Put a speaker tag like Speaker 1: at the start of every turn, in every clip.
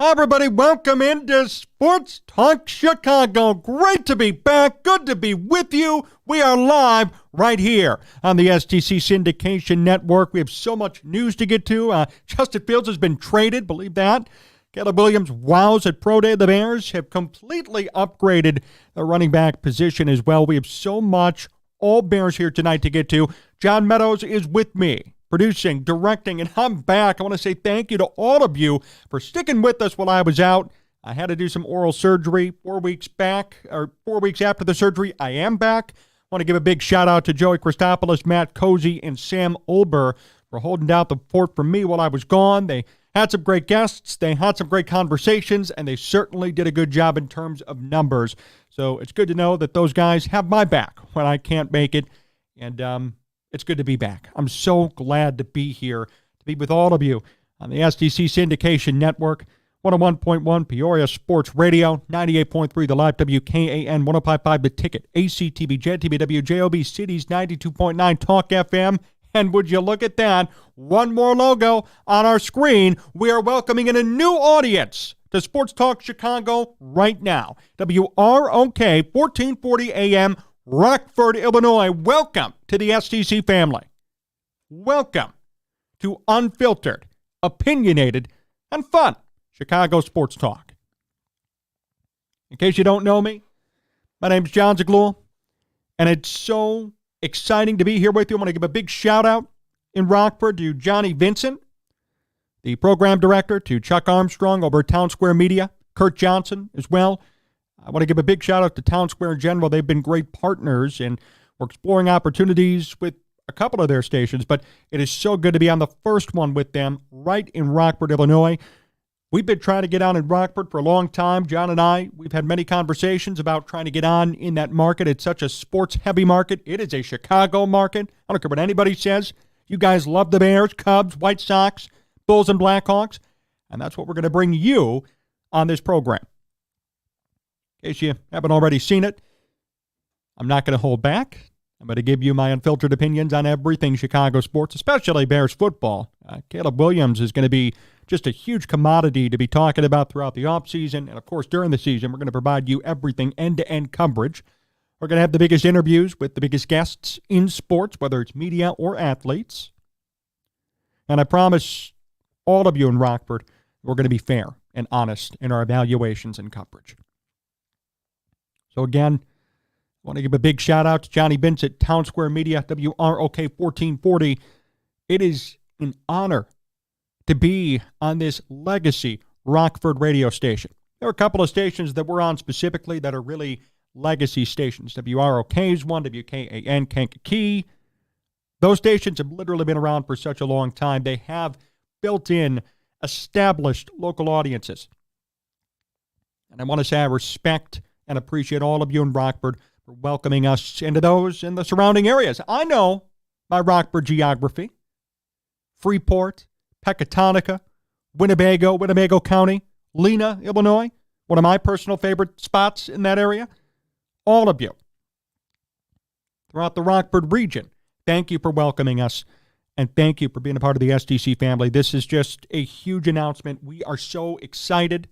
Speaker 1: Hi, everybody. Welcome into Sports Talk Chicago. Great to be back. Good to be with you. We are live right here on the STC Syndication Network. We have so much news to get to. Justin Fields has been traded. Believe that. Caleb Williams wows at Pro Day. The Bears have completely upgraded the running back position as well. We have so much all Bears here tonight to get to. John Meadows is with me, producing, directing, and I'm back. I want to say thank you to all of you for sticking with us while I was out. I had to do some oral surgery 4 weeks after the surgery. I am back. I want to give a big shout out to Joey Christopoulos, Matt Cozy, and Sam Olber for holding down the fort for me while I was gone. They had some great guests, they had some great conversations, and they certainly did a good job in terms of numbers. So it's good to know that those guys have my back when I can't make it. And it's good to be back. I'm so glad to be here, to be with all of you on the STC Syndication Network, 101.1 Peoria Sports Radio, 98.3 The Live WKAN, 105.5 The Ticket, ACTV, JTV, WJOB Cities, 92.9 Talk FM. And would you look at that, one more logo on our screen. We are welcoming in a new audience to Sports Talk Chicago right now. WROK, 1440 AM, Rockford, Illinois. Welcome to the STC family. Welcome to unfiltered, opinionated, and fun Chicago Sports Talk. In case you don't know me, my name's Jon Zaghloul, and it's so exciting to be here with you. I want to give a big shout out in Rockford to Johnny Vincent, the program director, to Chuck Armstrong over at Town Square Media, Kurt Johnson as well. I want to give a big shout out to Town Square in general. They've been great partners, and we're exploring opportunities with a couple of their stations, but it is so good to be on the first one with them right in Rockford, Illinois. We've been trying to get on in Rockford for a long time. John and I, we've had many conversations about trying to get on in that market. It's such a sports-heavy market. It is a Chicago market. I don't care what anybody says. You guys love the Bears, Cubs, White Sox, Bulls, and Blackhawks, and that's what we're going to bring you on this program. In case you haven't already seen it, I'm not going to hold back. I'm going to give you my unfiltered opinions on everything Chicago sports, especially Bears football. Caleb Williams is going to be just a huge commodity to be talking about throughout the offseason. And, of course, during the season, we're going to provide you everything end-to-end coverage. We're going to have the biggest interviews with the biggest guests in sports, whether it's media or athletes. And I promise all of you in Rockford, we're going to be fair and honest in our evaluations and coverage. So, again, I want to give a big shout-out to Johnny Vincent, Town Square Media, WROK 1440. It is an honor to be on this legacy Rockford radio station. There are a couple of stations that we're on specifically that are really legacy stations. WROK is one, WKAN, Kankakee. Those stations have literally been around for such a long time. They have built-in, established local audiences. And I want to say I respect and appreciate all of you in Rockford for welcoming us into those in the surrounding areas. I know my Rockford geography. Freeport, Pecatonica, Winnebago County, Lena, Illinois, one of my personal favorite spots in that area. All of you throughout the Rockford region, thank you for welcoming us, and thank you for being a part of the SDC family. This is just a huge announcement. We are so excited,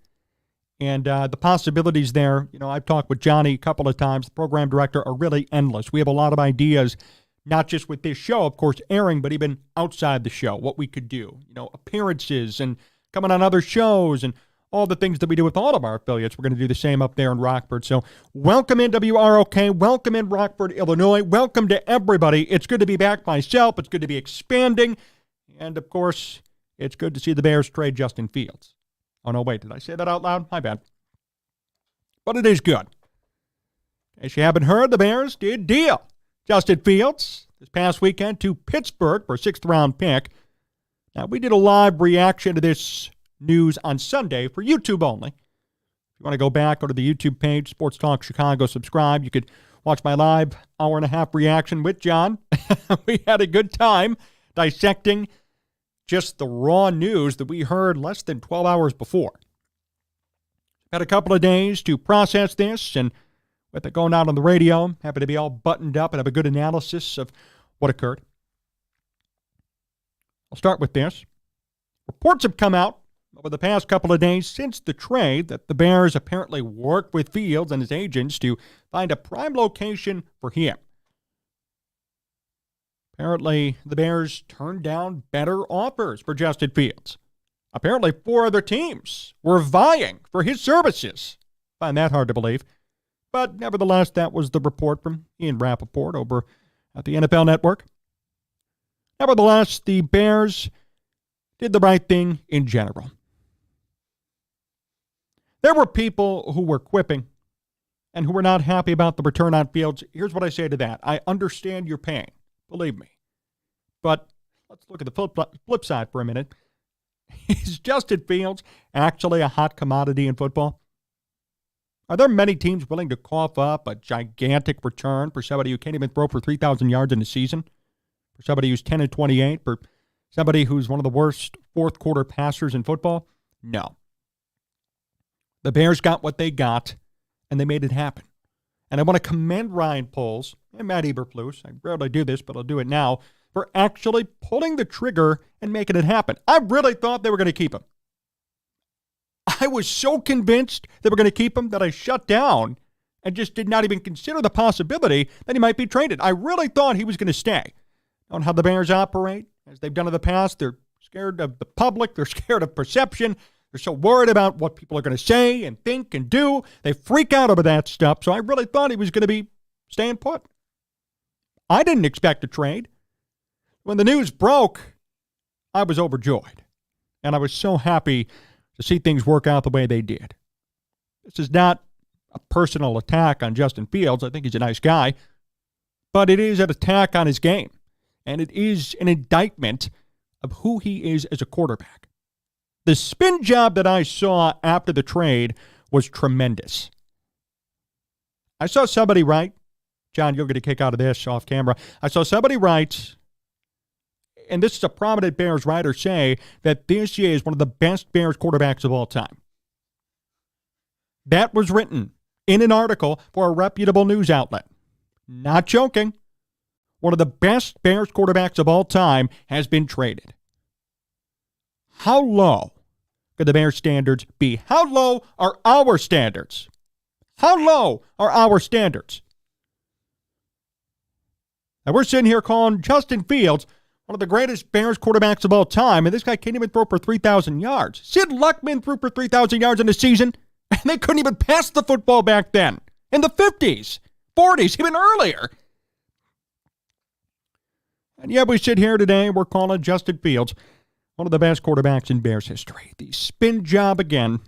Speaker 1: and the possibilities there, I've talked with Johnny a couple of times, the program director, are really endless. We have a lot of ideas, not just with this show, of course, airing, but even outside the show, what we could do, appearances and coming on other shows and all the things that we do with all of our affiliates. We're going to do the same up there in Rockford. So welcome in WROK. Welcome in Rockford, Illinois. Welcome to everybody. It's good to be back myself. It's good to be expanding. And, of course, it's good to see the Bears trade Justin Fields. Oh, no, wait. Did I say that out loud? My bad. But it is good. In case you haven't heard, the Bears did deal Justin Fields this past weekend to Pittsburgh for a 6th-round pick. Now, we did a live reaction to this news on Sunday for YouTube only. If you want to go back, go to the YouTube page, Sports Talk Chicago, subscribe. You could watch my live hour-and-a-half reaction with John. We had a good time dissecting just the raw news that we heard less than 12 hours before. Had a couple of days to process this, and with it going out on the radio, happy to be all buttoned up and have a good analysis of what occurred. I'll start with this. Reports have come out over the past couple of days since the trade that the Bears apparently worked with Fields and his agents to find a prime location for him. Apparently, the Bears turned down better offers for Justin Fields. Apparently, 4 other teams were vying for his services. Find that hard to believe. But nevertheless, that was the report from Ian Rappaport over at the NFL Network. Nevertheless, the Bears did the right thing in general. There were people who were quipping and who were not happy about the return on Fields. Here's what I say to that. I understand your pain, believe me. But let's look at the flip side for a minute. Is Justin Fields actually a hot commodity in football? Are there many teams willing to cough up a gigantic return for somebody who can't even throw for 3,000 yards in a season? For somebody who's 10-28? For somebody who's one of the worst fourth quarter passers in football? No. The Bears got what they got, and they made it happen. And I want to commend Ryan Poles and Matt Eberflus. I rarely do this, but I'll do it now, for actually pulling the trigger and making it happen. I really thought they were going to keep him. I was so convinced they were going to keep him that I shut down and just did not even consider the possibility that he might be traded. I really thought he was going to stay. On how the Bears operate, as they've done in the past, they're scared of the public. They're scared of perception. They're so worried about what people are going to say and think and do. They freak out over that stuff. So I really thought he was going to be staying put. I didn't expect a trade. When the news broke, I was overjoyed. And I was so happy to see things work out the way they did. This is not a personal attack on Justin Fields. I think he's a nice guy. But it is an attack on his game. And it is an indictment of who he is as a quarterback. The spin job that I saw after the trade was tremendous. I saw somebody write, John, you'll get a kick out of this off camera. I saw somebody write, and this is a prominent Bears writer, say that this is one of the best Bears quarterbacks of all time. That was written in an article for a reputable news outlet. Not joking. One of the best Bears quarterbacks of all time has been traded. How low could the Bears standards be? How low are our standards? How low are our standards? And we're sitting here calling Justin Fields one of the greatest Bears quarterbacks of all time, and this guy can't even throw for 3,000 yards. Sid Luckman threw for 3,000 yards in a season, and they couldn't even pass the football back then. In the 50s, 40s, even earlier. And yet we sit here today, we're calling Justin Fields one of the best quarterbacks in Bears history. The spin job, again,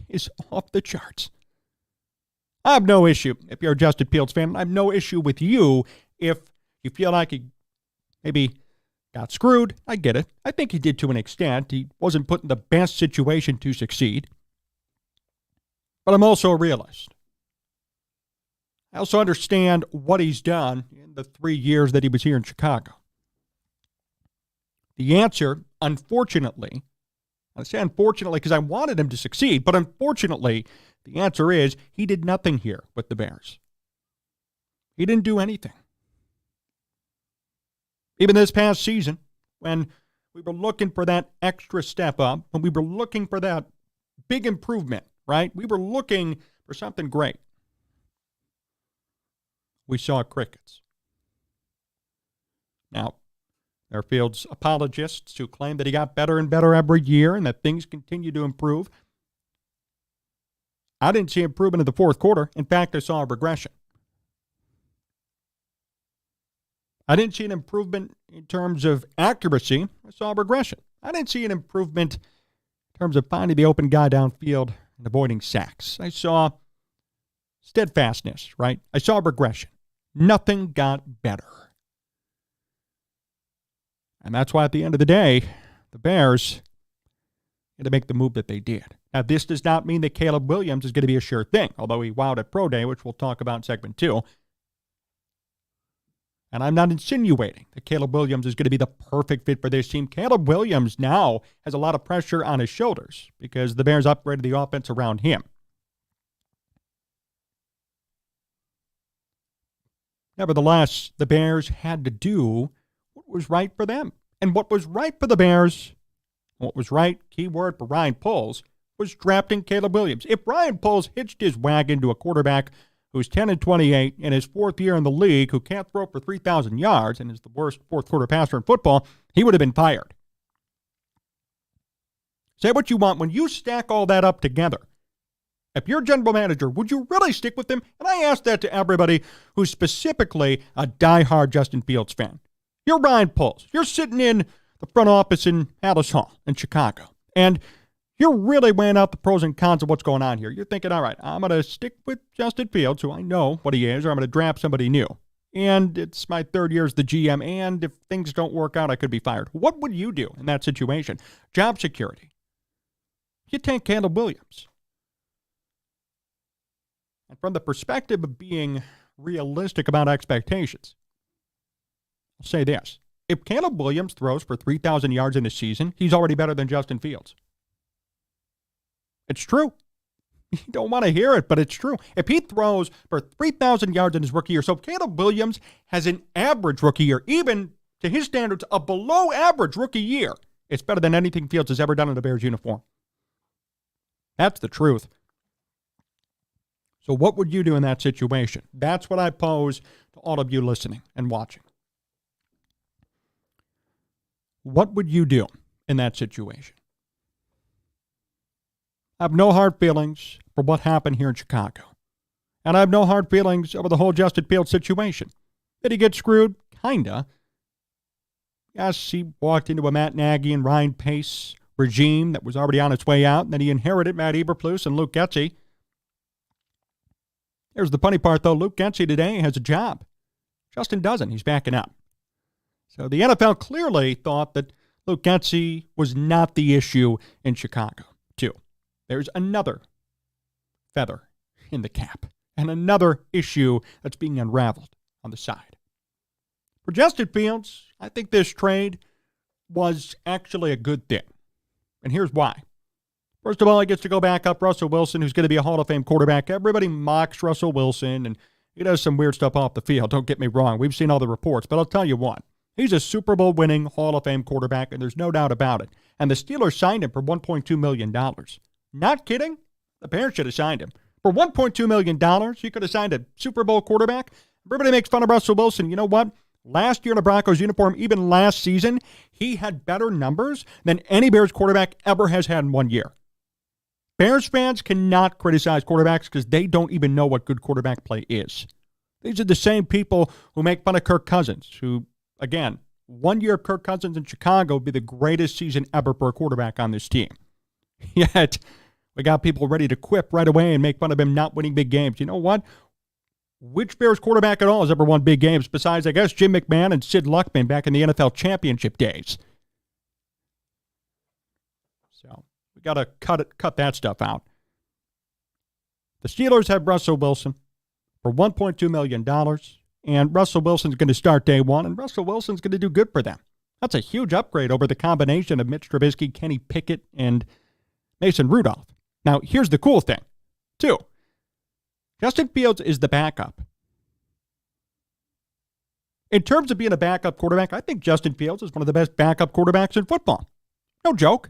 Speaker 1: is off the charts. I have no issue, if you're a Justin Fields fan, I have no issue with you if you feel like he maybe got screwed. I get it. I think he did to an extent. He wasn't put in the best situation to succeed. But I'm also a realist. I also understand what he's done in the 3 years that he was here in Chicago. The answer, unfortunately, I say unfortunately because I wanted him to succeed, but unfortunately, the answer is he did nothing here with the Bears. He didn't do anything. Even this past season, when we were looking for that extra step up, when we were looking for that big improvement, right? We were looking for something great. We saw crickets. Now, there are Fields apologists who claim that he got better and better every year and that things continue to improve. I didn't see improvement in the fourth quarter. In fact, I saw a regression. I didn't see an improvement in terms of accuracy. I saw a regression. I didn't see an improvement in terms of finding the open guy downfield and avoiding sacks. I saw steadfastness, right? I saw a regression. Nothing got better. And that's why at the end of the day, the Bears had to make the move that they did. Now, this does not mean that Caleb Williams is going to be a sure thing, although he wowed at Pro Day, which we'll talk about in segment 2. And I'm not insinuating that Caleb Williams is going to be the perfect fit for this team. Caleb Williams now has a lot of pressure on his shoulders because the Bears upgraded the offense around him. Nevertheless, the Bears had to do what was right for them. And what was right for the Bears What was right, key word for Ryan Poles, was drafting Caleb Williams. If Ryan Poles hitched his wagon to a quarterback who's 10-28 in his fourth year in the league, who can't throw for 3,000 yards and is the worst fourth quarter passer in football, he would have been fired. Say what you want. When you stack all that up together, if you're general manager, would you really stick with him? And I ask that to everybody who's specifically a diehard Justin Fields fan. You're Ryan Poles. You're sitting in the front office in Hallis Hall in Chicago, and you're really weighing out the pros and cons of what's going on here. You're thinking, all right, I'm going to stick with Justin Fields, who I know what he is, or I'm going to draft somebody new. And it's my third year as the GM, and if things don't work out, I could be fired. What would you do in that situation? Job security. You take Caleb Williams. And from the perspective of being realistic about expectations, I'll say this. If Caleb Williams throws for 3,000 yards in a season, he's already better than Justin Fields. It's true. You don't want to hear it, but it's true. If he throws for 3,000 yards in his rookie year, so if Caleb Williams has an average rookie year, even to his standards, a below average rookie year, it's better than anything Fields has ever done in a Bears uniform. That's the truth. So what would you do in that situation? That's what I pose to all of you listening and watching. What would you do in that situation? I have no hard feelings for what happened here in Chicago. And I have no hard feelings over the whole Justin Fields situation. Did he get screwed? Kinda. Yes, he walked into a Matt Nagy and Ryan Pace regime that was already on its way out, and then he inherited Matt Eberflus and Luke Getsy. Here's the funny part, though. Luke Getsy today has a job. Justin doesn't. He's backing up. So the NFL clearly thought that Luke Getsy was not the issue in Chicago, too. There's another feather in the cap and another issue that's being unraveled on the side. For Justin Fields, I think this trade was actually a good thing. And here's why. First of all, he gets to go back up Russell Wilson, who's going to be a Hall of Fame quarterback. Everybody mocks Russell Wilson, and he does some weird stuff off the field. Don't get me wrong. We've seen all the reports. But I'll tell you what. He's a Super Bowl winning Hall of Fame quarterback, and there's no doubt about it. And the Steelers signed him for $1.2 million. Not kidding. The Bears should have signed him. For $1.2 million, you could have signed a Super Bowl quarterback. Everybody makes fun of Russell Wilson. You know what? Last year in a Broncos uniform, even last season, he had better numbers than any Bears quarterback ever has had in 1 year. Bears fans cannot criticize quarterbacks because they don't even know what good quarterback play is. These are the same people who make fun of Kirk Cousins, who, again, 1 year of Kirk Cousins in Chicago would be the greatest season ever for a quarterback on this team. Yet, we got people ready to quip right away and make fun of him not winning big games. You know what? Which Bears quarterback at all has ever won big games besides, I guess, Jim McMahon and Sid Luckman back in the NFL championship days? So we got to cut that stuff out. The Steelers have Russell Wilson for $1.2 million, and Russell Wilson's going to start day one, and Russell Wilson's going to do good for them. That's a huge upgrade over the combination of Mitch Trubisky, Kenny Pickett, and Mason Rudolph. Now, here's the cool thing, too. Justin Fields is the backup. In terms of being a backup quarterback, I think Justin Fields is one of the best backup quarterbacks in football. No joke.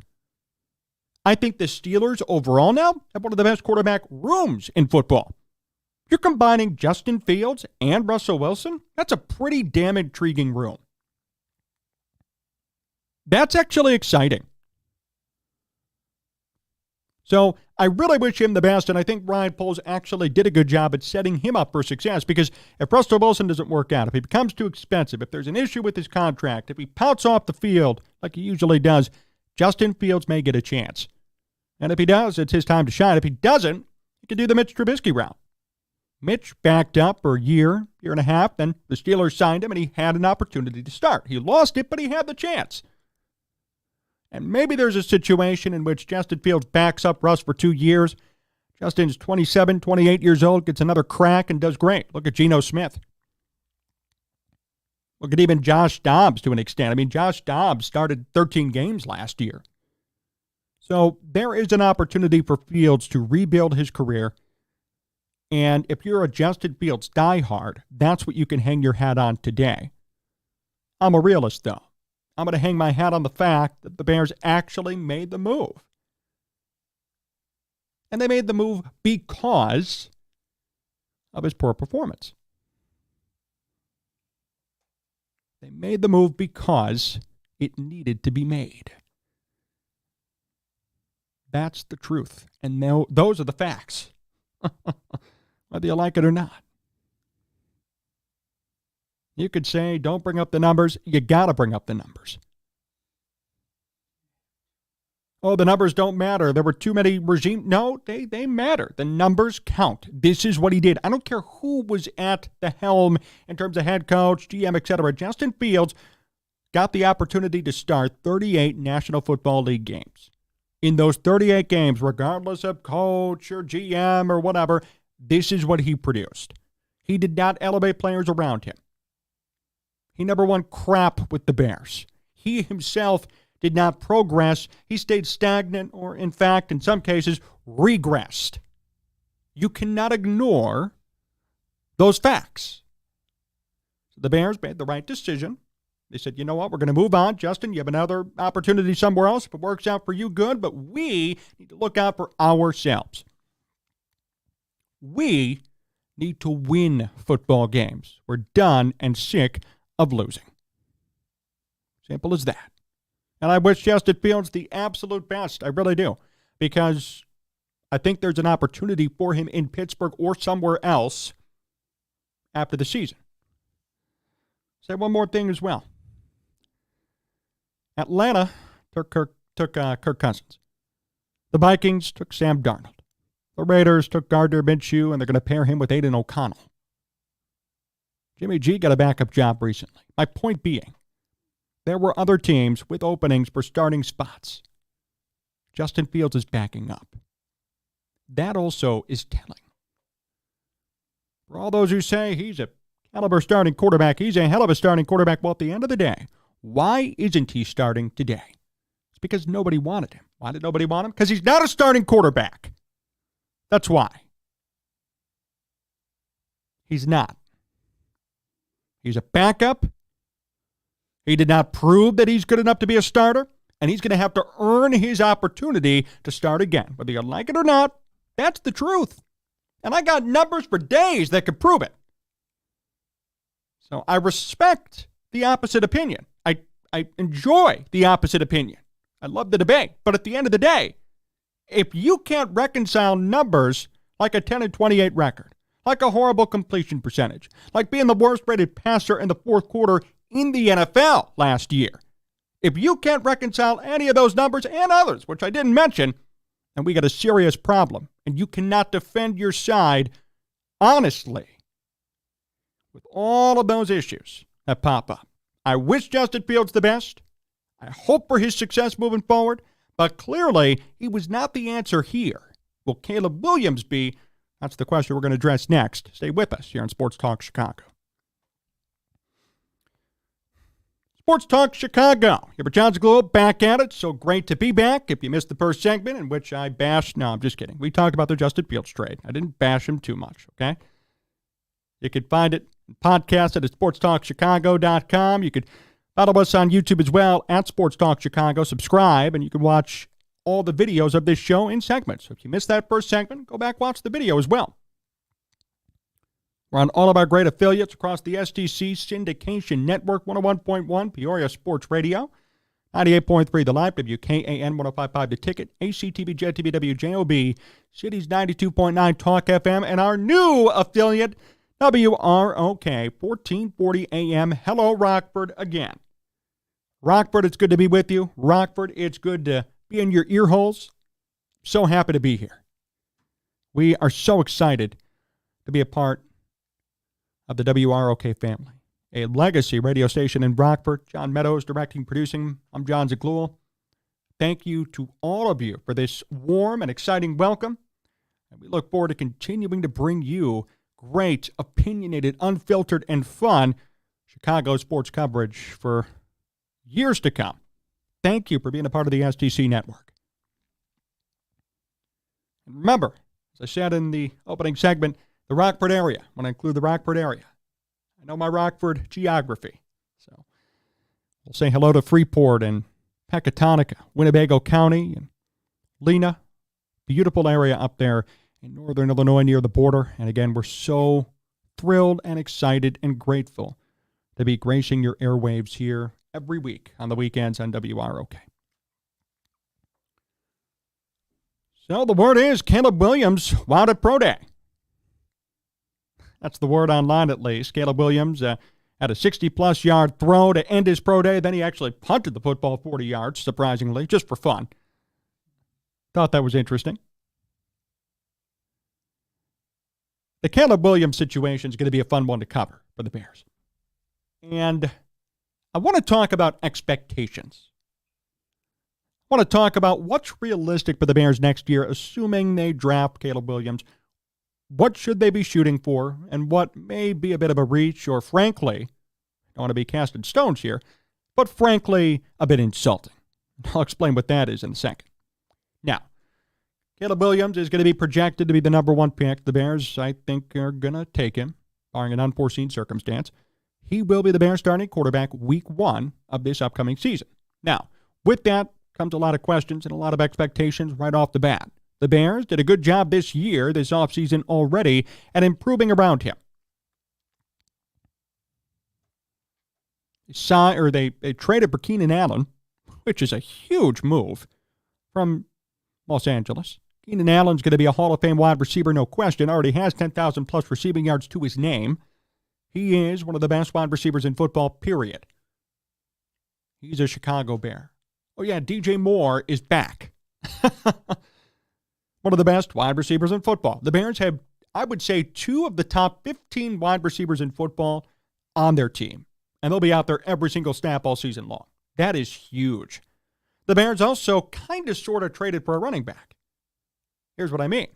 Speaker 1: I think the Steelers overall now have one of the best quarterback rooms in football. You're combining Justin Fields and Russell Wilson? That's a pretty damn intriguing room. That's actually exciting. So I really wish him the best, and I think Ryan Poles actually did a good job at setting him up for success, because if Russell Wilson doesn't work out, if he becomes too expensive, if there's an issue with his contract, if he pouts off the field like he usually does, Justin Fields may get a chance. And if he does, it's his time to shine. If he doesn't, he could do the Mitch Trubisky route. Mitch backed up for a year and a half, then the Steelers signed him, and he had an opportunity to start. He lost it, but he had the chance. And maybe there's a situation in which Justin Fields backs up Russ for 2 years. Justin's 27, 28 years old, gets another crack and does great. Look at Geno Smith. Look at even Josh Dobbs to an extent. I mean, Josh Dobbs started 13 games last year. So there is an opportunity for Fields to rebuild his career. And if you're a Justin Fields diehard, that's what you can hang your hat on today. I'm a realist, though. I'm going to hang my hat on the fact that the Bears actually made the move. And they made the move because of his poor performance. They made the move because it needed to be made. That's the truth. And now those are the facts, whether you like it or not. You could say, don't bring up the numbers. You got to bring up the numbers. Oh, the numbers don't matter. There were too many regimes. No, they matter. The numbers count. This is what he did. I don't care who was at the helm in terms of head coach, GM, etc. Justin Fields got the opportunity to start 38 National Football League games. In those 38 games, regardless of coach or GM or whatever, this is what he produced. He did not elevate players around him. He never won crap with the Bears. He himself did not progress. He stayed stagnant or, in fact, in some cases, regressed. You cannot ignore those facts. So the Bears made the right decision. They said, you know what, we're going to move on. Justin, you have another opportunity somewhere else. If it works out for you, good, but we need to look out for ourselves. We need to win football games. We're done and sick of losing. Simple as that. And I wish Justin Fields the absolute best. I really do. Because I think there's an opportunity for him in Pittsburgh or somewhere else after the season. Say one more thing as well. Atlanta took Kirk Cousins. The Vikings took Sam Darnold. The Raiders took Gardner Minshew, and they're going to pair him with Aiden O'Connell. Jimmy G got a backup job recently. My point being, there were other teams with openings for starting spots. Justin Fields is backing up. That also is telling. For all those who say he's a caliber starting quarterback, he's a hell of a starting quarterback. Well, at the end of the day, why isn't he starting today? It's because nobody wanted him. Why did nobody want him? Because he's not a starting quarterback. That's why. He's not. He's a backup. He did not prove that he's good enough to be a starter, and he's going to have to earn his opportunity to start again. Whether you like it or not, that's the truth. And I got numbers for days that could prove it. So I respect the opposite opinion. I enjoy the opposite opinion. I love the debate. But at the end of the day, if you can't reconcile numbers like a 10-28 record, like a horrible completion percentage, like being the worst rated passer in the fourth quarter in the NFL last year, if you can't reconcile any of those numbers and others, which I didn't mention, then we got a serious problem. And you cannot defend your side honestly with all of those issues that pop up. I wish Justin Fields the best. I hope for his success moving forward. But clearly, he was not the answer here. Will Caleb Williams be? That's the question we're going to address next. Stay with us here on Sports Talk Chicago. Sports Talk Chicago. Here for Jon Zaghloul, back at it. So great to be back. If you missed the first segment in which I bashed, no, I'm just kidding. We talked about the Justin Fields trade. I didn't bash him too much, okay? You can find it podcast at sportstalkchicago.com. You could follow us on YouTube as well at Sports Talk Chicago. Subscribe, and you can watch all the videos of this show in segments. So if you missed that first segment, go back, watch the video as well. We're on all of our great affiliates across the STC Syndication Network, 101.1 Peoria Sports Radio, 98.3 The Live, WKAN 105.5 The Ticket, ACTV, JTV, WJOB, Cities 92.9 Talk FM, and our new affiliate, WROK, 1440 AM. Hello, Rockford, again. Rockford, it's good to be with you. Rockford, it's good to be in your ear holes. So happy to be here. We are so excited to be a part of the WROK family, a legacy radio station in Rockford. John Meadows directing, producing. I'm Jon Zaghloul. Thank you to all of you for this warm and exciting welcome. And we look forward to continuing to bring you great, opinionated, unfiltered, and fun Chicago sports coverage for years to come. Thank you for being a part of the STC network. And remember, as I said in the opening segment, the Rockford area, when I include the Rockford area. I know my Rockford geography. So We'll say hello to Freeport and Pecatonica, Winnebago County, and Lena. Beautiful area up there in northern Illinois near the border. And again, we're so thrilled and excited and grateful to be gracing your airwaves here every week on the weekends on WROK. So the word is Caleb Williams wound at Pro Day. That's the word online at least. Caleb Williams had a 60-plus yard throw to end his Pro Day. Then he actually punted the football 40 yards, surprisingly, just for fun. Thought that was interesting. The Caleb Williams situation is going to be a fun one to cover for the Bears. And I want to talk about expectations. I want to talk about what's realistic for the Bears next year, assuming they draft Caleb Williams. What should they be shooting for, and what may be a bit of a reach, or frankly, I don't want to be casting stones here, but frankly, a bit insulting. I'll explain what that is in a second. Now, Caleb Williams is going to be projected to be the number one pick. The Bears, I think, are going to take him, barring an unforeseen circumstance. He will be the Bears starting quarterback week 1 of this upcoming season. Now, with that comes a lot of questions and a lot of expectations right off the bat. The Bears did a good job this offseason already, at improving around him. They traded for Keenan Allen, which is a huge move from Los Angeles. Keenan Allen's going to be a Hall of Fame wide receiver, no question. Already has 10,000-plus receiving yards to his name. He is one of the best wide receivers in football, period. He's a Chicago Bear. Oh, yeah, DJ Moore is back. One of the best wide receivers in football. The Bears have, I would say, 2 of the top 15 wide receivers in football on their team. And they'll be out there every single snap all season long. That is huge. The Bears also kind of sort of traded for a running back. Here's what I mean.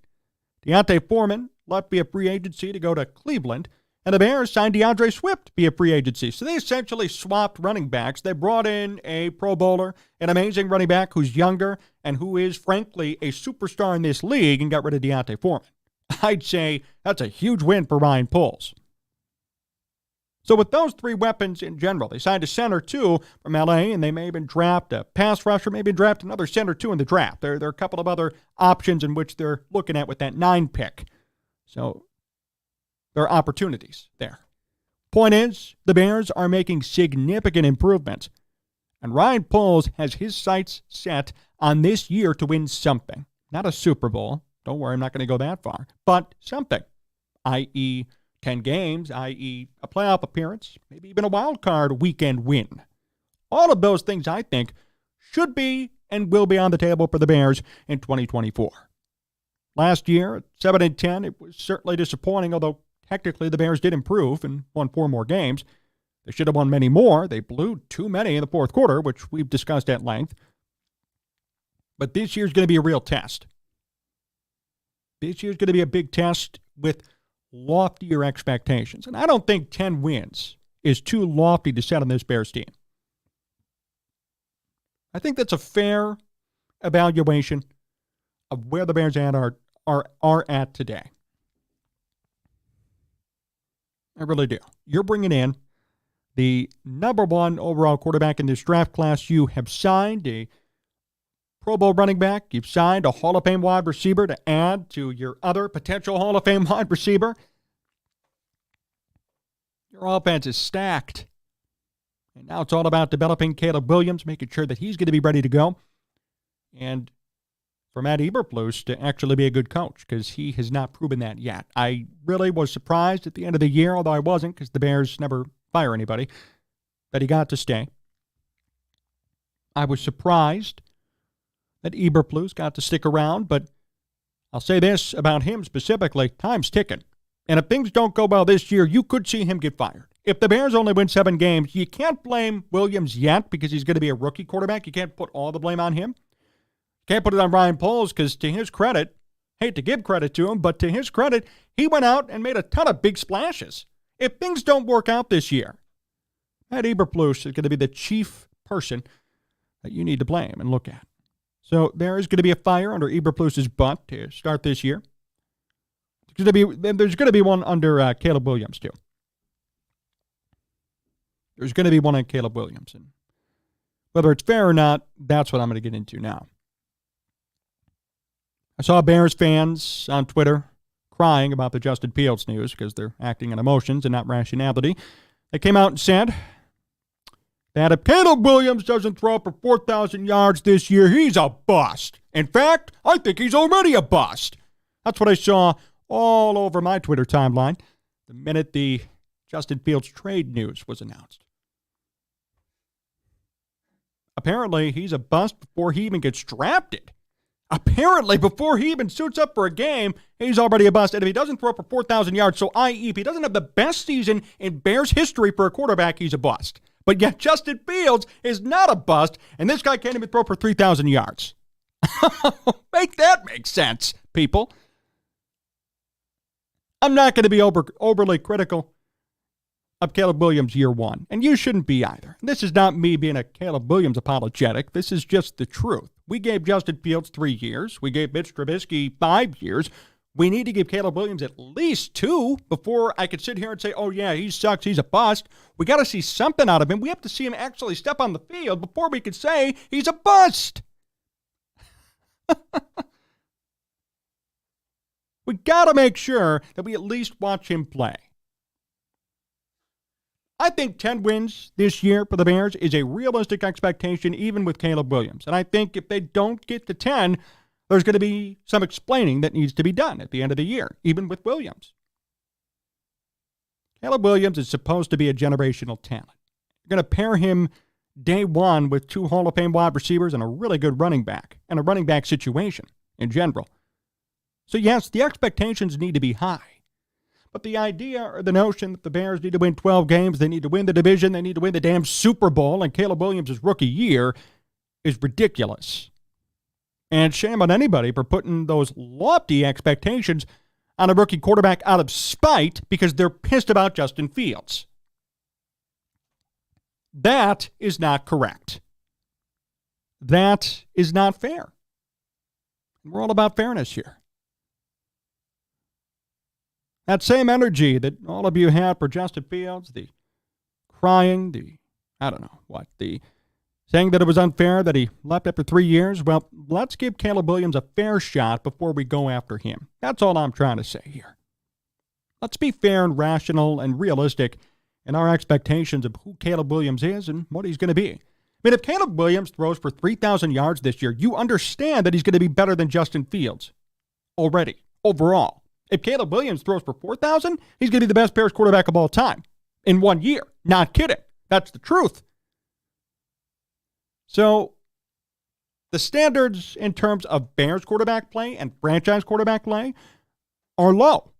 Speaker 1: Deontay Foreman left via free agency to go to Cleveland, and the Bears signed DeAndre Swift via free agency. So they essentially swapped running backs. They brought in a Pro Bowler, an amazing running back who's younger and who is, frankly, a superstar in this league, and got rid of Deontay Foreman. I'd say that's a huge win for Ryan Poles. So with those 3 weapons in general, they signed a center, too, from L.A., and they may even draft a pass rusher, maybe draft another center, too, in the draft. There are a couple of other options in which they're looking at with that 9 pick. So there are opportunities there. Point is, the Bears are making significant improvements, and Ryan Poles has his sights set on this year to win something. Not a Super Bowl. Don't worry, I'm not going to go that far. But something, i.e., 10 games, i.e., a playoff appearance, maybe even a wild card weekend win. All of those things, I think, should be and will be on the table for the Bears in 2024. Last year, at 7-10, it was certainly disappointing, although technically the Bears did improve and won 4 more games. They should have won many more. They blew too many in the fourth quarter, which we've discussed at length. But this year's going to be a real test. This year's going to be a big test with loftier expectations. And I don't think 10 wins is too lofty to set on this Bears team. I think that's a fair evaluation of where the Bears are at today. I really do. You're bringing in the number 1 overall quarterback in this draft class. You have signed a Pro Bowl running back. You've signed a Hall of Fame wide receiver to add to your other potential Hall of Fame wide receiver. Your offense is stacked. And now it's all about developing Caleb Williams, making sure that he's going to be ready to go. And for Matt Eberflus to actually be a good coach, because he has not proven that yet. I really was surprised at the end of the year, although I wasn't, because the Bears never fire anybody, that he got to stay. I was surprised that Eberflus got to stick around, but I'll say this about him specifically, time's ticking. And if things don't go well this year, you could see him get fired. If the Bears only win 7 games, you can't blame Williams yet because he's going to be a rookie quarterback. You can't put all the blame on him. Can't put it on Ryan Poles because, to his credit, hate to give credit to him, but to his credit, he went out and made a ton of big splashes. If things don't work out this year, Matt Eberflus is going to be the chief person that you need to blame and look at. So there is going to be a fire under Eberflus's butt to start this year. There's going to be one under Caleb Williams, too. There's going to be one on Caleb Williams. And Whether it's fair or not, that's what I'm going to get into now. I saw Bears fans on Twitter crying about the Justin Fields news because they're acting on emotions and not rationality. They came out and said that if Caleb Williams doesn't throw for 4,000 yards this year, he's a bust. In fact, I think he's already a bust. That's what I saw all over my Twitter timeline the minute the Justin Fields trade news was announced. Apparently, he's a bust before he even gets drafted. Apparently, before he even suits up for a game, he's already a bust. And if he doesn't throw for 4,000 yards, so i.e., if he doesn't have the best season in Bears history for a quarterback, he's a bust. But yet Justin Fields is not a bust, and this guy can't even throw for 3,000 yards. Make that make sense, people. I'm not going to be overly critical of Caleb Williams year one, and you shouldn't be either. This is not me being a Caleb Williams apologetic. This is just the truth. We gave Justin Fields 3 years. We gave Mitch Trubisky 5 years. We need to give Caleb Williams at least 2 before I could sit here and say, oh, yeah, he sucks, he's a bust. We got to see something out of him. We have to see him actually step on the field before we could say he's a bust. We got to make sure that we at least watch him play. I think 10 wins this year for the Bears is a realistic expectation, even with Caleb Williams. And I think if they don't get to 10, there's going to be some explaining that needs to be done at the end of the year, even with Williams. Caleb Williams is supposed to be a generational talent. You're going to pair him day one with 2 Hall of Fame wide receivers and a really good running back, and a running back situation in general. So yes, the expectations need to be high. But the idea or the notion that the Bears need to win 12 games, they need to win the division, they need to win the damn Super Bowl, and Caleb Williams' rookie year is ridiculous. And shame on anybody for putting those lofty expectations on a rookie quarterback out of spite because they're pissed about Justin Fields. That is not correct. That is not fair. We're all about fairness here. That same energy that all of you had for Justin Fields, the crying, the saying that it was unfair that he left after 3 years, well, let's give Caleb Williams a fair shot before we go after him. That's all I'm trying to say here. Let's be fair and rational and realistic in our expectations of who Caleb Williams is and what he's going to be. I mean, if Caleb Williams throws for 3,000 yards this year, you understand that he's going to be better than Justin Fields already, overall. If Caleb Williams throws for 4,000, he's going to be the best Bears quarterback of all time in 1 year. Not kidding. That's the truth. So the standards in terms of Bears quarterback play and franchise quarterback play are low.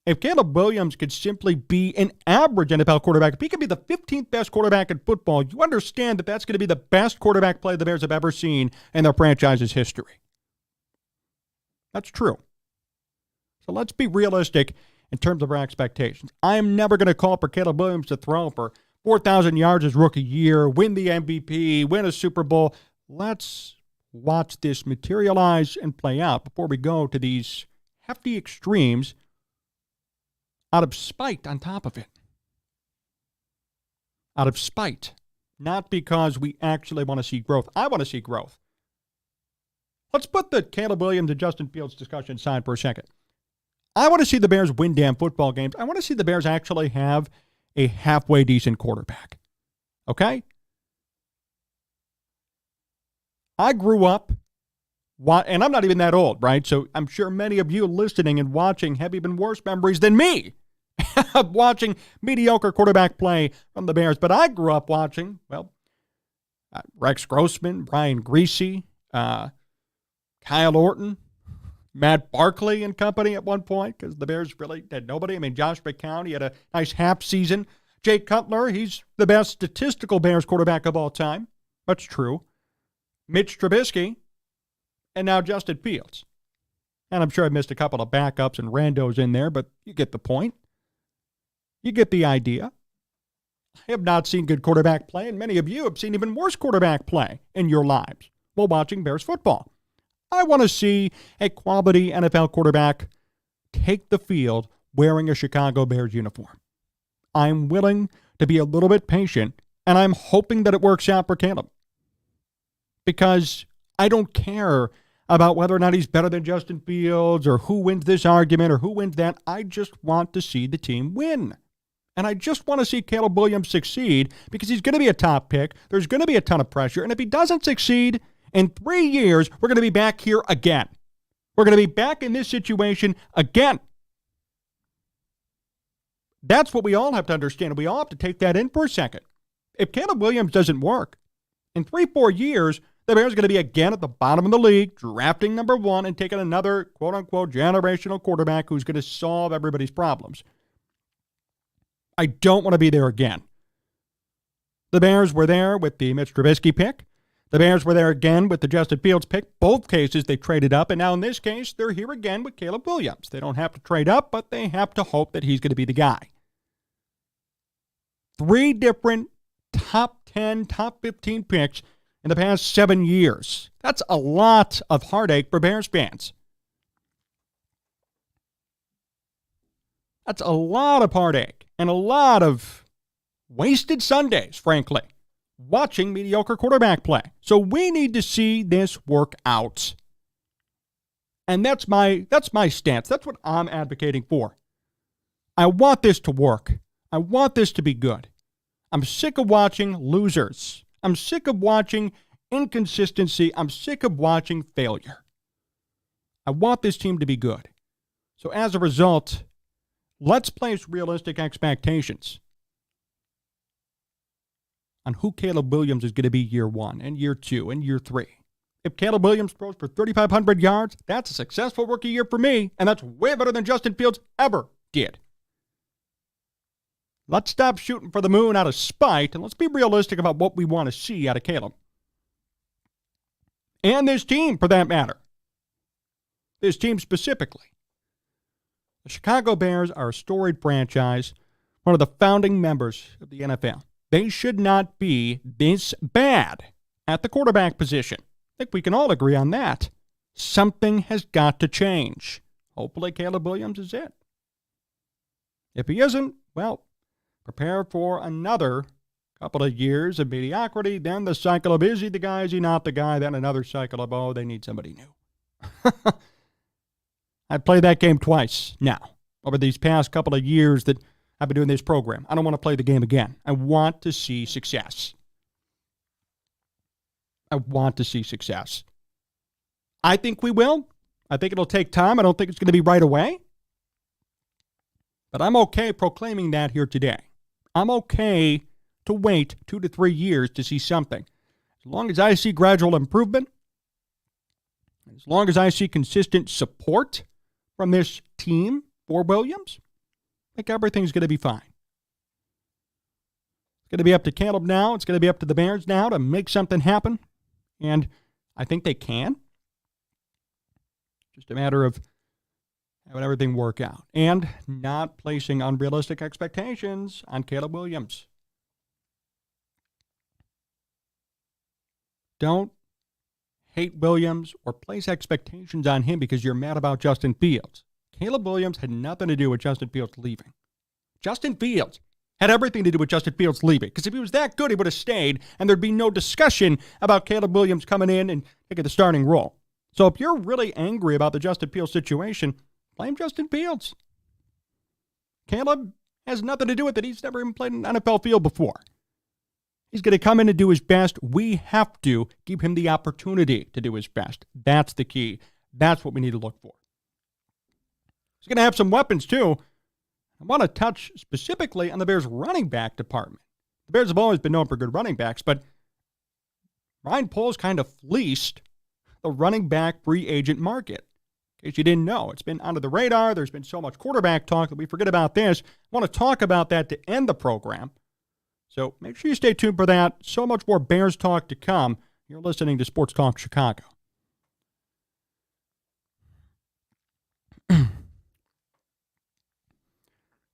Speaker 1: If Caleb Williams could simply be an average NFL quarterback, if he could be the 15th best quarterback in football, you understand that that's going to be the best quarterback play the Bears have ever seen in their franchise's history. That's true. So let's be realistic in terms of our expectations. I am never going to call for Caleb Williams to throw for 4,000 yards his rookie year, win the MVP, win a Super Bowl. Let's watch this materialize and play out before we go to these hefty extremes out of spite on top of it. Out of spite. Not because we actually want to see growth. I want to see growth. Let's put the Caleb Williams and Justin Fields discussion aside for a second. I want to see the Bears win damn football games. I want to see the Bears actually have a halfway decent quarterback. Okay? I grew up, and I'm not even that old, right? So I'm sure many of you listening and watching have even worse memories than me of watching mediocre quarterback play from the Bears. But I grew up watching, Rex Grossman, Brian Griese, Kyle Orton, Matt Barkley and company at one point because the Bears really had nobody. I mean, Josh McCown, he had a nice half season. Jay Cutler, he's the best statistical Bears quarterback of all time. That's true. Mitch Trubisky, and now Justin Fields. And I'm sure I missed a couple of backups and randos in there, but you get the point. You get the idea. I have not seen good quarterback play, and many of you have seen even worse quarterback play in your lives while watching Bears football. I want to see a quality NFL quarterback take the field wearing a Chicago Bears uniform. I'm willing to be a little bit patient And I'm hoping that it works out for Caleb. Because I don't care about whether or not he's better than Justin Fields or who wins this argument or who wins that. I just want to see the team win. And I just want to see Caleb Williams succeed because he's going to be a top pick. There's going to be a ton of pressure. And if he doesn't succeed, in 3 years, we're going to be back here again. We're going to be back in this situation again. That's what we all have to understand. We all have to take that in for a second. If Caleb Williams doesn't work, in 3-4 years, the Bears are going to be again at the bottom of the league, drafting number 1 and taking another quote-unquote generational quarterback who's going to solve everybody's problems. I don't want to be there again. The Bears were there with the Mitch Trubisky pick. The Bears were there again with the Justin Fields pick. Both cases, they traded up, and now in this case, they're here again with Caleb Williams. They don't have to trade up, but they have to hope that he's going to be the guy. 3 different top 10, top 15 picks in the past 7 years. That's a lot of heartache for Bears fans. That's a lot of heartache and a lot of wasted Sundays, frankly, watching mediocre quarterback play. So we need to see this work out. And that's my stance. That's what I'm advocating for. I want this to work. I want this to be good. I'm sick of watching losers. I'm sick of watching inconsistency. I'm sick of watching failure. I want this team to be good. So as a result, let's place realistic expectations on who Caleb Williams is going to be year 1 and year 2 and year 3. If Caleb Williams throws for 3,500 yards, that's a successful rookie year for me, and that's way better than Justin Fields ever did. Let's stop shooting for the moon out of spite, and let's be realistic about what we want to see out of Caleb. And this team, for that matter. This team specifically. The Chicago Bears are a storied franchise, one of the founding members of the NFL. They should not be this bad at the quarterback position. I think we can all agree on that. Something has got to change. Hopefully Caleb Williams is it. If he isn't, well, prepare for another couple of years of mediocrity, then the cycle of is he the guy, is he not the guy, then another cycle of, oh, they need somebody new. I've played that game twice now over these past couple of years that I've been doing this program. I don't want to play the game again. I want to see success. I want to see success. I think we will. I think it'll take time. I don't think it's going to be right away. But I'm okay proclaiming that here today. I'm okay to wait 2 to 3 years to see something. As long as I see gradual improvement, as long as I see consistent support from this team for Williams, I think everything's going to be fine. It's going to be up to Caleb now. It's going to be up to the Bears now to make something happen. And I think they can. Just a matter of having everything work out and not placing unrealistic expectations on Caleb Williams. Don't hate Williams or place expectations on him because you're mad about Justin Fields. Caleb Williams had nothing to do with Justin Fields leaving. Justin Fields had everything to do with Justin Fields leaving, because if he was that good, he would have stayed, and there'd be no discussion about Caleb Williams coming in and taking the starting role. So if you're really angry about the Justin Fields situation, blame Justin Fields. Caleb has nothing to do with it. He's never even played an NFL field before. He's going to come in and do his best. We have to give him the opportunity to do his best. That's the key. That's what we need to look for. He's going to have some weapons, too. I want to touch specifically on the Bears' running back department. The Bears have always been known for good running backs, but Ryan Poles kind of fleeced the running back free agent market. In case you didn't know, it's been under the radar. There's been so much quarterback talk that we forget about this. I want to talk about that to end the program. So make sure you stay tuned for that. So much more Bears talk to come. You're listening to Sports Talk Chicago.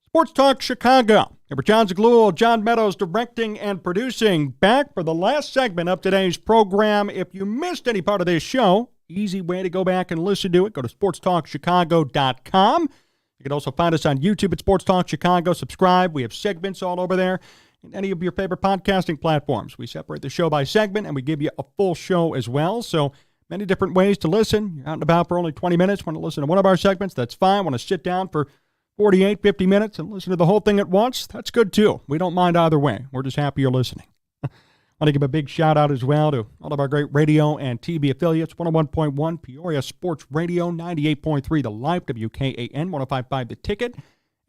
Speaker 1: Sports Talk Chicago. Over Jon Zaghloul, John Meadows directing and producing. Back for the last segment of today's program. If you missed any part of this show, easy way to go back and listen to it. Go to sportstalkchicago.com. You can also find us on YouTube at Sports Talk Chicago. Subscribe. We have segments all over there. in any of your favorite podcasting platforms. We separate the show by segment, and we give you a full show as well. So many different ways to listen. You're out and about for only 20 minutes. Want to listen to one of our segments? That's fine. Want to sit down for 48, 50 minutes and listen to the whole thing at once? That's good, too. We don't mind either way. We're just happy you're listening. I want to give a big shout-out as well to all of our great radio and TV affiliates. 101.1 Peoria Sports Radio, 98.3 The Life, WKAN, 105.5 The Ticket,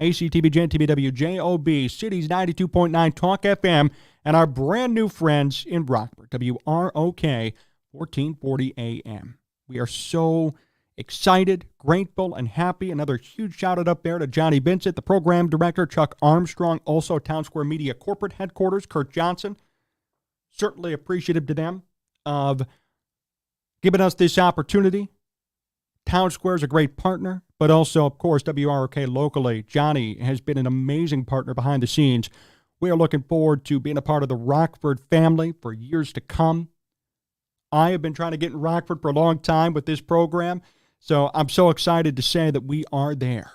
Speaker 1: ACTVJ, TBWJOB, Cities 92.9 Talk FM, and our brand-new friends in Rockford, WROK, 1440 AM. We are so excited, grateful, and happy. Another huge shout-out up there to Johnny Vincent, the program director, Chuck Armstrong, also Town Square Media corporate headquarters, Kurt Johnson. Certainly appreciative to them of giving us this opportunity. Town Square is a great partner, but also, of course, WROK locally. Johnny has been an amazing partner behind the scenes. We are looking forward to being a part of the Rockford family for years to come. I have been trying to get in Rockford for a long time with this program, so I'm so excited to say that we are there.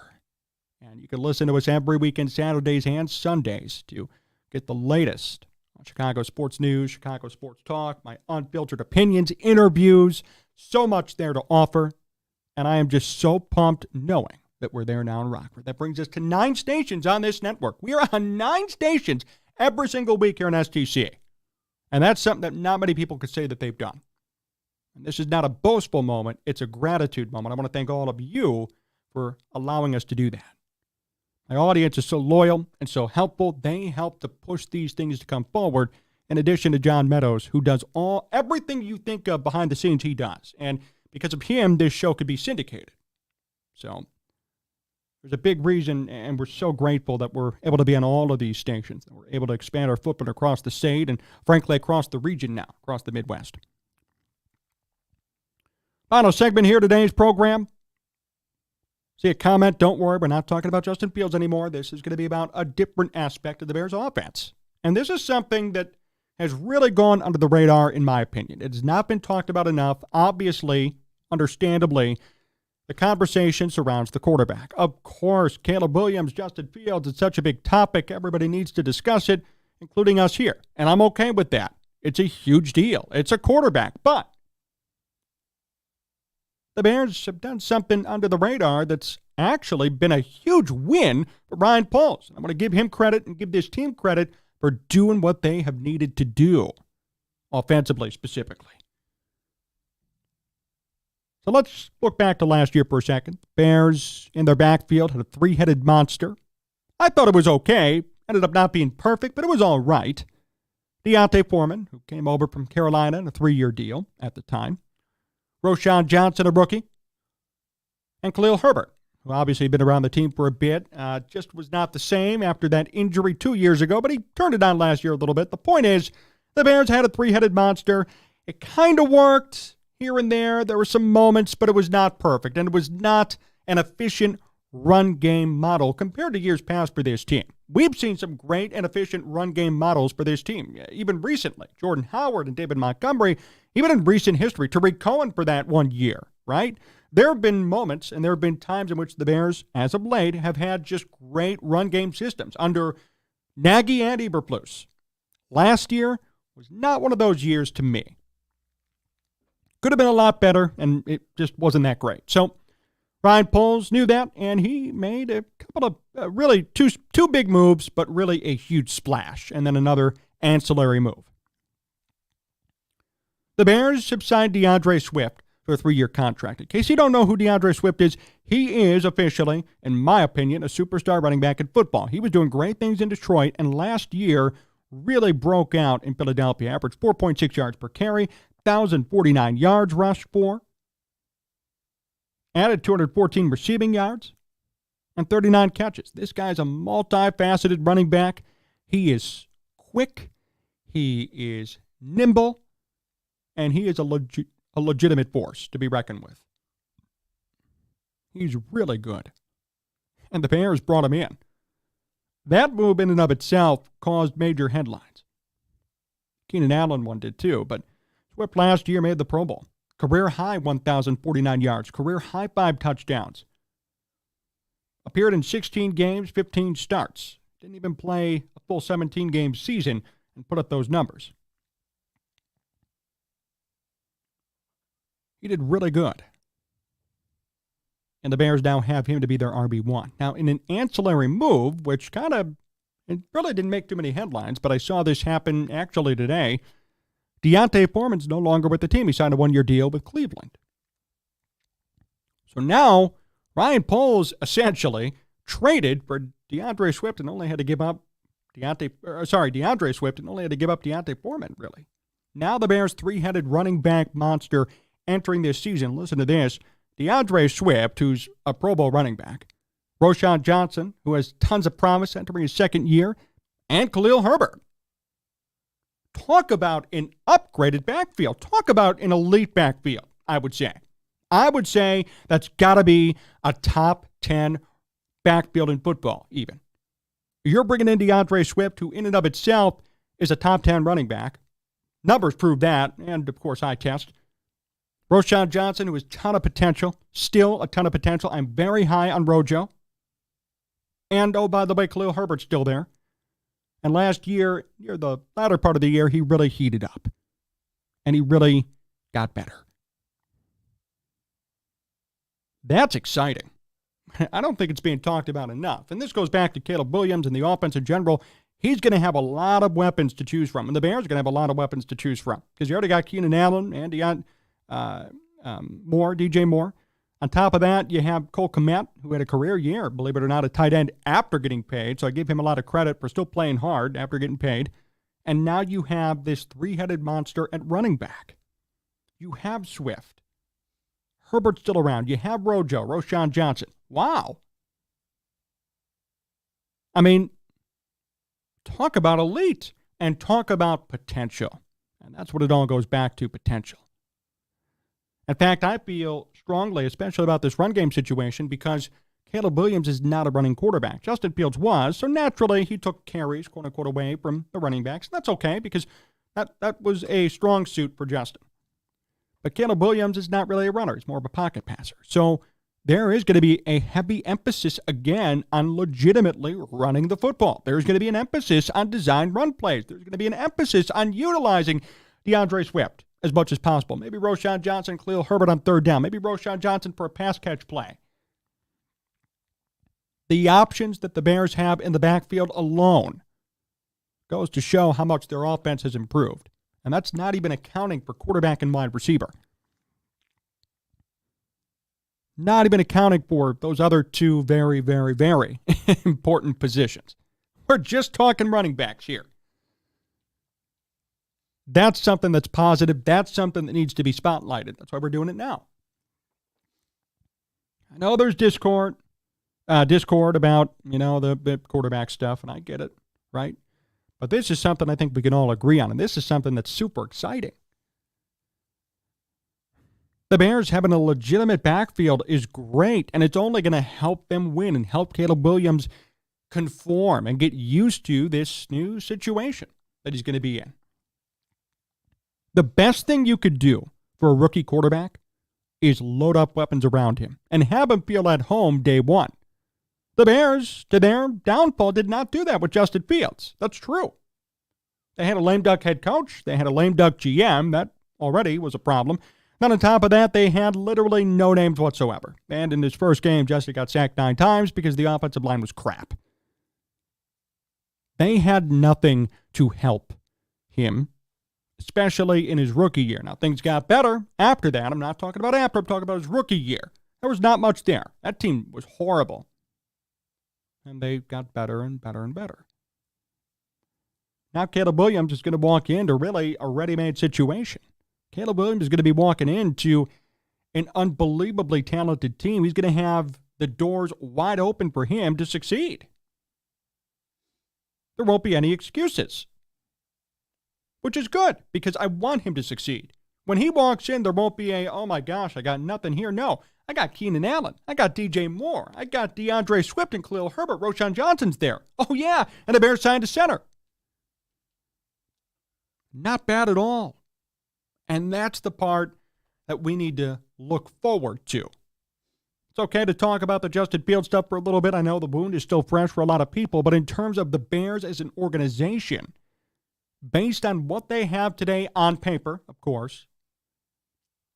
Speaker 1: And you can listen to us every weekend, Saturdays and Sundays, to get the latest on Chicago sports news, Chicago sports talk, my unfiltered opinions, interviews, so much there to offer. And I am just so pumped knowing that we're there now in Rockford. That brings us to 9 stations on this network. We are on 9 stations every single week here in STC. And that's something that not many people could say that they've done. And this is not a boastful moment. It's a gratitude moment. I want to thank all of you for allowing us to do that. My audience is so loyal and so helpful. They help to push these things to come forward, in addition to John Meadows, who does everything you think of behind the scenes, he does. And because of him, this show could be syndicated. So there's a big reason, and we're so grateful that we're able to be on all of these stations, that we're able to expand our footprint across the state and, frankly, across the region now, across the Midwest. Final segment here, today's program. See a comment, don't worry, we're not talking about Justin Fields anymore. This is going to be about a different aspect of the Bears offense. And this is something that has really gone under the radar, in my opinion. It has not been talked about enough. Obviously, understandably, the conversation surrounds the quarterback. Of course, Caleb Williams, Justin Fields, it's such a big topic. Everybody needs to discuss it, including us here. And I'm okay with that. It's a huge deal. It's a quarterback. But the Bears have done something under the radar that's actually been a huge win for Ryan Poles. I'm going to give him credit and give this team credit for doing what they have needed to do, offensively specifically. So let's look back to last year for a second. Bears in their backfield had a 3-headed monster. I thought it was okay. Ended up not being perfect, but it was all right. Deontay Foreman, who came over from Carolina in a 3-year deal at the time. Roschon Johnson, a rookie. And Khalil Herbert, who obviously had been around the team for a bit, just was not the same after that injury 2 years ago, but he turned it on last year a little bit. The point is, the Bears had a 3-headed monster. It kind of worked here and there. There were some moments, but it was not perfect, and it was not an efficient run game model compared to years past for this team. We've seen some great and efficient run game models for this team, even recently. Jordan Howard and David Montgomery, even in recent history. Tariq Cohen for that 1 year, right? There have been moments and there have been times in which the Bears, as of late, have had just great run game systems under Nagy and Eberflus. Last year was not one of those years to me. Could have been a lot better, and it just wasn't that great. So Ryan Poles knew that, and he made a couple of really two big moves, but really a huge splash, and then another ancillary move. The Bears have signed DeAndre Swift for a 3-year contract. In case you don't know who DeAndre Swift is, he is officially, in my opinion, a superstar running back in football. He was doing great things in Detroit, and last year really broke out in Philadelphia. Averaged 4.6 yards per carry, 1,049 yards rushed for, added 214 receiving yards, and 39 catches. This guy's a multifaceted running back. He is quick, he is nimble, and he is a legitimate force to be reckoned with. He's really good. And the Bears brought him in. That move in and of itself caused major headlines. Keenan Allen one did too, but Swift last year made the Pro Bowl. Career high 1,049 yards, career high 5 touchdowns. Appeared in 16 games, 15 starts. Didn't even play a full 17-game season and put up those numbers. He did really good. And the Bears now have him to be their RB1. Now, in an ancillary move, which it really didn't make too many headlines, but I saw this happen actually today, D'Onta Foreman's no longer with the team. He signed a one-year deal with Cleveland. So now, Ryan Poles essentially traded for DeAndre Swift and only had to give up DeAndre Swift and only had to give up D'Onta Foreman, really. Now the Bears' three-headed running back monster entering this season. Listen to this. DeAndre Swift, who's a Pro Bowl running back, Roschon Johnson, who has tons of promise entering his second year, and Khalil Herbert. Talk about an upgraded backfield. Talk about an elite backfield, I would say. I would say that's got to be a top 10 backfield in football, even. You're bringing in DeAndre Swift, who in and of itself is a top 10 running back. Numbers prove that, and of course, eye test. Roschon Johnson, who has a ton of potential, still a ton of potential. I'm very high on Rojo. And, oh, by the way, Khalil Herbert's still there. And last year, near the latter part of the year, he really heated up. And he really got better. That's exciting. I don't think it's being talked about enough. And this goes back to Caleb Williams and the offense in general. He's going to have a lot of weapons to choose from. And the Bears are going to have a lot of weapons to choose from. Because you already got Keenan Allen and DJ Moore. On top of that, you have Cole Kmet, who had a career year, believe it or not, a tight end after getting paid. So I give him a lot of credit for still playing hard after getting paid. And now you have this three-headed monster at running back. You have Swift. Herbert's still around. You have Rojo, Roschon Johnson. Wow. I mean, talk about elite and talk about potential. And that's what it all goes back to, potential. In fact, I feel strongly, especially about this run game situation, because Caleb Williams is not a running quarterback. Justin Fields was, so naturally he took carries, quote-unquote, away from the running backs. That's okay, because that was a strong suit for Justin. But Caleb Williams is not really a runner. He's more of a pocket passer. So there is going to be a heavy emphasis, again, on legitimately running the football. There's going to be an emphasis on design run plays. There's going to be an emphasis on utilizing DeAndre Swift as much as possible. Maybe Roschon Johnson, Khalil Herbert on third down. Maybe Roschon Johnson for a pass catch play. The options that the Bears have in the backfield alone goes to show how much their offense has improved. And that's not even accounting for quarterback and wide receiver. Not even accounting for those other two very, very, very important positions. We're just talking running backs here. That's something that's positive. That's something that needs to be spotlighted. That's why we're doing it now. I know there's discord about, the quarterback stuff, and I get it, right? But this is something I think we can all agree on, and this is something that's super exciting. The Bears having a legitimate backfield is great, and it's only going to help them win and help Caleb Williams conform and get used to this new situation that he's going to be in. The best thing you could do for a rookie quarterback is load up weapons around him and have him feel at home day one. The Bears, to their downfall, did not do that with Justin Fields. That's true. They had a lame duck head coach. They had a lame duck GM. That already was a problem. Then on top of that, they had literally no names whatsoever. And in his first game, Jesse got sacked 9 times because the offensive line was crap. They had nothing to help him, especially in his rookie year. Now, things got better after that. I'm not talking about after. I'm talking about his rookie year. There was not much there. That team was horrible. And they got better and better and better. Now Caleb Williams is going to walk into really a ready-made situation. Caleb Williams is going to be walking into an unbelievably talented team. He's going to have the doors wide open for him to succeed. There won't be any excuses, which is good because I want him to succeed. When he walks in, there won't be oh my gosh, I got nothing here. No, I got Keenan Allen. I got DJ Moore. I got DeAndre Swift and Khalil Herbert. Roschon Johnson's there. Oh yeah, and the Bears signed a center. Not bad at all. And that's the part that we need to look forward to. It's okay to talk about the Justin Fields stuff for a little bit. I know the wound is still fresh for a lot of people, but in terms of the Bears as an organization, based on what they have today on paper, of course,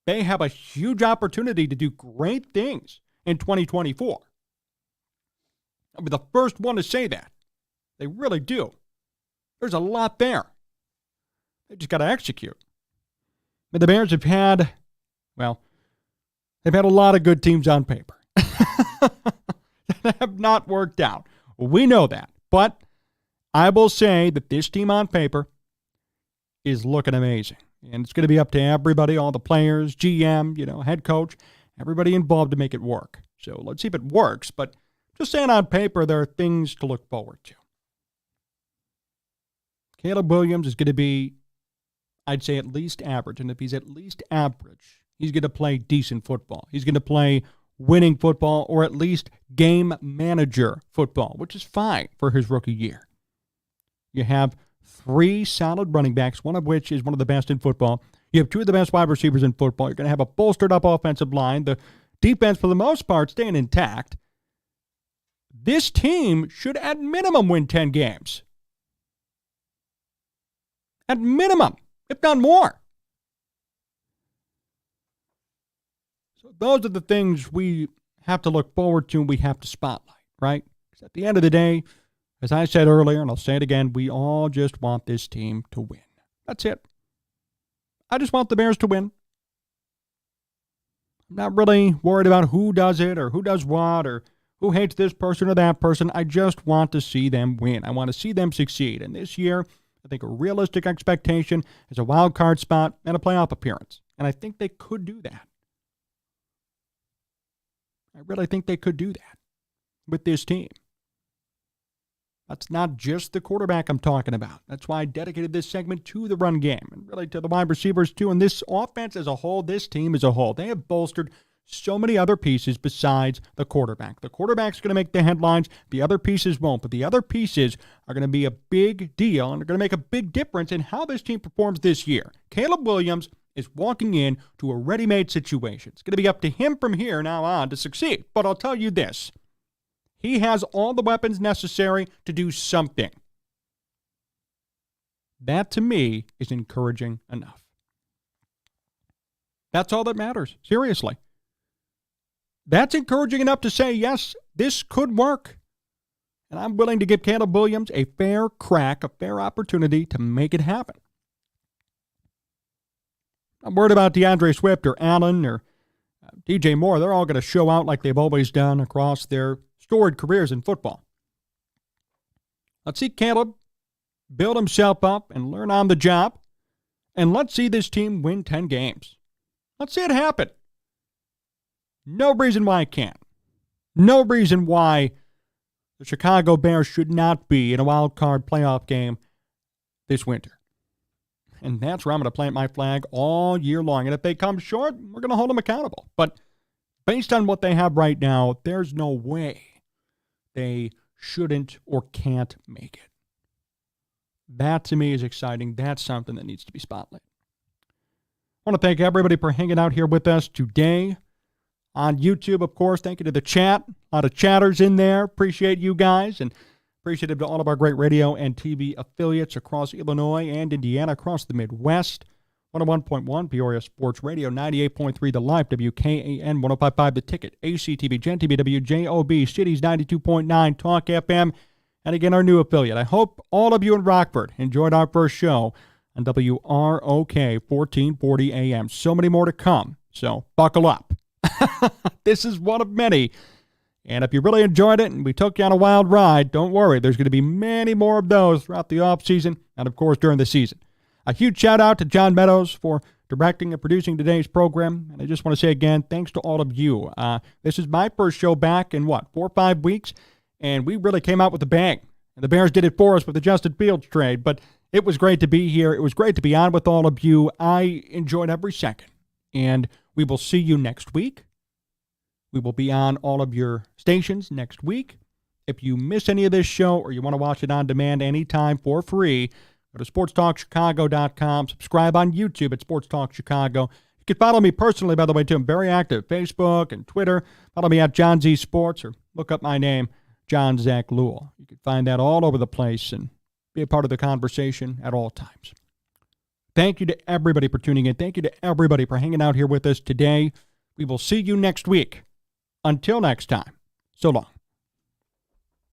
Speaker 1: they have a huge opportunity to do great things in 2024. I'll be the first one to say that. They really do. There's a lot there. They just got to execute. But the Bears have had, well, they've had a lot of good teams on paper that have not worked out. We know that. But I will say that this team on paper is looking amazing. And it's going to be up to everybody, all the players, GM, head coach, everybody involved to make it work. So let's see if it works. But just saying on paper, there are things to look forward to. Caleb Williams is going to be, I'd say, at least average. And if he's at least average, he's going to play decent football. He's going to play winning football, or at least game manager football, which is fine for his rookie year. You have 3 solid running backs, one of which is one of the best in football. You have 2 of the best wide receivers in football. You're going to have a bolstered up offensive line. The defense, for the most part, staying intact. This team should, at minimum, win 10 games. At minimum, if not more. So those are the things we have to look forward to and we have to spotlight, right? Because at the end of the day, as I said earlier, and I'll say it again, we all just want this team to win. That's it. I just want the Bears to win. I'm not really worried about who does it or who does what or who hates this person or that person. I just want to see them win. I want to see them succeed. And this year, I think a realistic expectation is a wild card spot and a playoff appearance. And I think they could do that. I really think they could do that with this team. That's not just the quarterback I'm talking about. That's why I dedicated this segment to the run game and really to the wide receivers too. And this offense as a whole, this team as a whole, they have bolstered so many other pieces besides the quarterback. The quarterback's going to make the headlines. The other pieces won't. But the other pieces are going to be a big deal and are going to make a big difference in how this team performs this year. Caleb Williams is walking in to a ready-made situation. It's going to be up to him from here now on to succeed. But I'll tell you this. He has all the weapons necessary to do something. That, to me, is encouraging enough. That's all that matters. Seriously. That's encouraging enough to say, yes, this could work. And I'm willing to give Caleb Williams a fair crack, a fair opportunity to make it happen. I'm worried about DeAndre Swift or Allen or DJ Moore. They're all going to show out like they've always done across their storied careers in football. Let's see Caleb build himself up and learn on the job. And let's see this team win 10 games. Let's see it happen. No reason why it can't. No reason why the Chicago Bears should not be in a wild card playoff game this winter. And that's where I'm going to plant my flag all year long. And if they come short, we're going to hold them accountable. But based on what they have right now, there's no way they shouldn't or can't make it. That, to me, is exciting. That's something that needs to be spotlighted. I want to thank everybody for hanging out here with us today on YouTube, of course. Thank you to the chat. A lot of chatters in there. Appreciate you guys. And appreciative to all of our great radio and TV affiliates across Illinois and Indiana, across the Midwest. 101.1 Peoria Sports Radio, 98.3 The Life, WKAN, 105.5 The Ticket, ACTV, Gen TV, WJOB, Cities 92.9, Talk FM, and again, our new affiliate. I hope all of you in Rockford enjoyed our first show on WROK 1440 AM. So many more to come, so buckle up. This is one of many. And if you really enjoyed it and we took you on a wild ride, don't worry. There's going to be many more of those throughout the offseason and, of course, during the season. A huge shout-out to John Meadows for directing and producing today's program. And I just want to say again, thanks to all of you. This is my first show back in, 4 or 5 weeks? And we really came out with a bang. And the Bears did it for us with the Justin Fields trade. But it was great to be here. It was great to be on with all of you. I enjoyed every second. And we will see you next week. We will be on all of your stations next week. If you miss any of this show or you want to watch it on demand anytime for free, go to sportstalkchicago.com. Subscribe on YouTube at Sports Talk Chicago. You can follow me personally, by the way, too. I'm very active. Facebook and Twitter. Follow me at John Z Sports or look up my name, Jon Zaghloul. You can find that all over the place and be a part of the conversation at all times. Thank you to everybody for tuning in. Thank you to everybody for hanging out here with us today. We will see you next week. Until next time, so long.